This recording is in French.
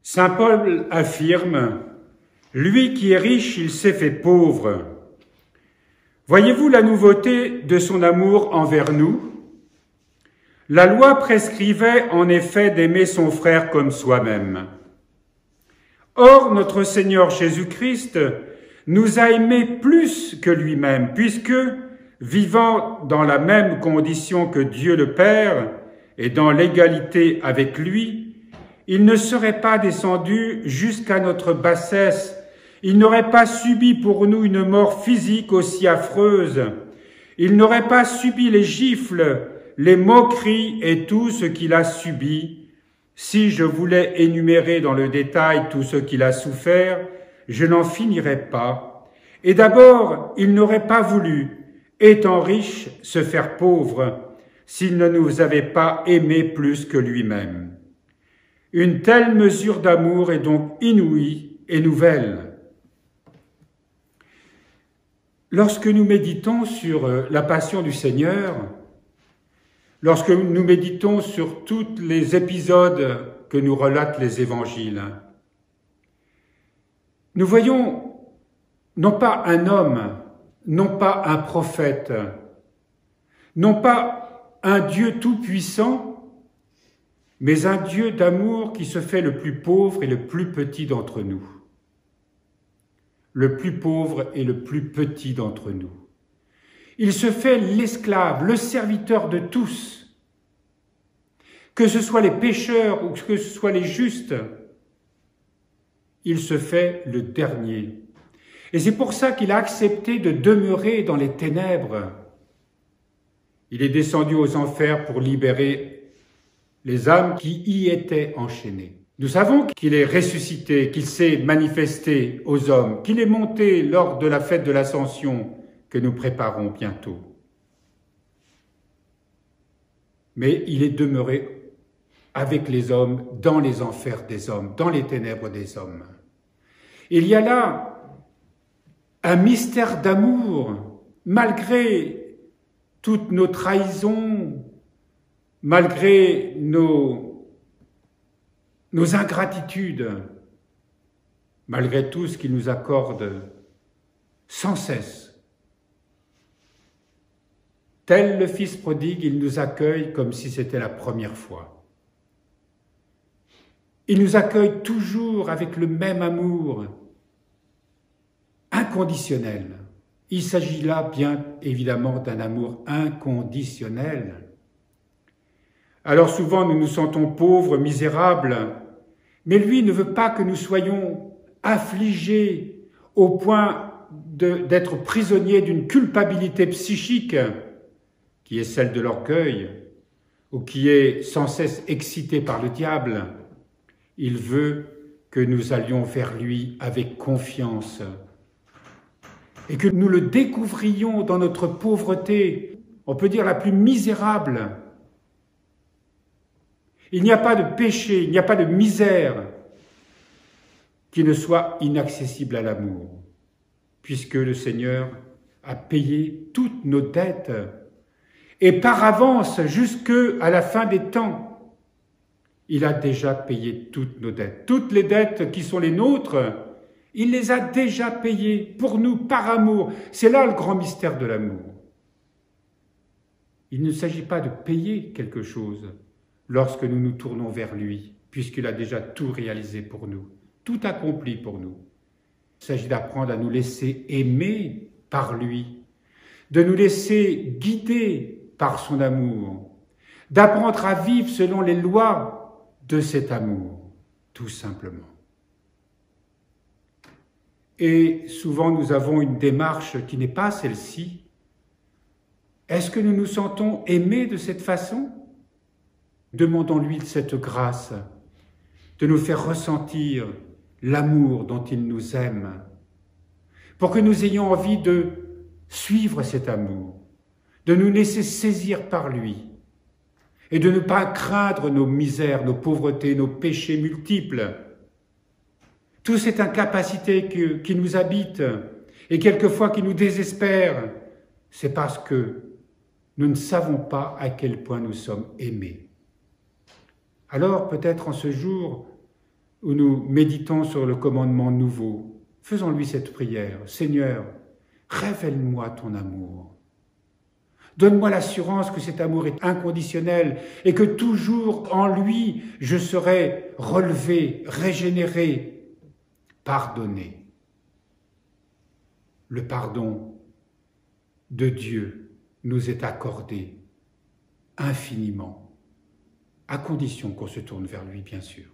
Saint Paul affirme « Lui qui est riche, il s'est fait pauvre ». Voyez-vous la nouveauté de son amour envers nous? La loi prescrivait en effet d'aimer son frère comme soi-même. Or, notre Seigneur Jésus-Christ nous a aimés plus que lui-même, puisque, vivant dans la même condition que Dieu le Père et dans l'égalité avec lui, il ne serait pas descendu jusqu'à notre bassesse, il n'aurait pas subi pour nous une mort physique aussi affreuse, il n'aurait pas subi les gifles, les moqueries et tout ce qu'il a subi. Si je voulais énumérer dans le détail tout ce qu'il a souffert, je n'en finirais pas. Et d'abord, il n'aurait pas voulu, étant riche, se faire pauvre, s'il ne nous avait pas aimés plus que lui-même. Une telle mesure d'amour est donc inouïe et nouvelle. Lorsque nous méditons sur la passion du Seigneur, lorsque nous méditons sur tous les épisodes que nous relatent les évangiles, nous voyons non pas un homme, non pas un prophète, non pas un Dieu tout-puissant, mais un Dieu d'amour qui se fait le plus pauvre et le plus petit d'entre nous. Le plus pauvre et le plus petit d'entre nous. Il se fait l'esclave, le serviteur de tous. Que ce soit les pécheurs ou que ce soit les justes, il se fait le dernier. Et c'est pour ça qu'il a accepté de demeurer dans les ténèbres. Il est descendu aux enfers pour libérer les âmes qui y étaient enchaînées. Nous savons qu'il est ressuscité, qu'il s'est manifesté aux hommes, qu'il est monté lors de la fête de l'Ascension que nous préparons bientôt. Mais il est demeuré avec les hommes, dans les enfers des hommes, dans les ténèbres des hommes. Il y a là un mystère d'amour, malgré toutes nos trahisons, malgré nos ingratitudes, malgré tout ce qu'il nous accorde sans cesse. Tel le Fils prodigue, il nous accueille comme si c'était la première fois. Il nous accueille toujours avec le même amour, inconditionnel. Il s'agit là bien évidemment d'un amour inconditionnel. Alors souvent nous nous sentons pauvres, misérables, mais lui ne veut pas que nous soyons affligés au point d'être prisonniers d'une culpabilité psychique qui est celle de l'orgueil ou qui est sans cesse excitée par le diable. Il veut que nous allions vers lui avec confiance et que nous le découvrions dans notre pauvreté, on peut dire la plus misérable. Il n'y a pas de péché, il n'y a pas de misère qui ne soit inaccessible à l'amour, puisque le Seigneur a payé toutes nos dettes, et par avance, jusqu'à la fin des temps, il a déjà payé toutes nos dettes. Toutes les dettes qui sont les nôtres, il les a déjà payées pour nous, par amour. C'est là le grand mystère de l'amour. Il ne s'agit pas de payer quelque chose lorsque nous nous tournons vers lui, puisqu'il a déjà tout réalisé pour nous, tout accompli pour nous. Il s'agit d'apprendre à nous laisser aimer par lui, de nous laisser guider par son amour, d'apprendre à vivre selon les lois de cet amour, tout simplement. Et souvent nous avons une démarche qui n'est pas celle-ci. Est-ce que nous nous sentons aimés de cette façon ? Demandons-lui cette grâce de nous faire ressentir l'amour dont il nous aime, pour que nous ayons envie de suivre cet amour, de nous laisser saisir par lui, et de ne pas craindre nos misères, nos pauvretés, nos péchés multiples. Toute cette incapacité qui nous habite et quelquefois qui nous désespère, c'est parce que nous ne savons pas à quel point nous sommes aimés. Alors peut-être en ce jour où nous méditons sur le commandement nouveau, faisons-lui cette prière. Seigneur, révèle-moi ton amour. Donne-moi l'assurance que cet amour est inconditionnel et que toujours en lui, je serai relevé, régénéré, pardonné. Le pardon de Dieu nous est accordé infiniment, à condition qu'on se tourne vers lui, bien sûr.